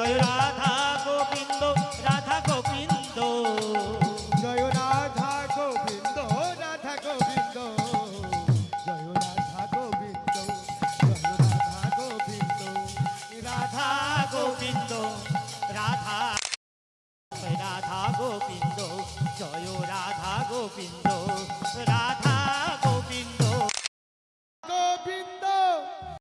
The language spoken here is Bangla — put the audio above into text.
জয় রাধা গোবিন্দ রাধা গোবিন্দ জয় রাধা গোবিন্দ রাধা গোবিন্দ জয় রাধা গোবিন্দ জয় রাধা গোবিন্দ রাধা গোবিন্দ রাধা রাধা গোবিন্দ জয় রাধা গোবিন্দ রাধা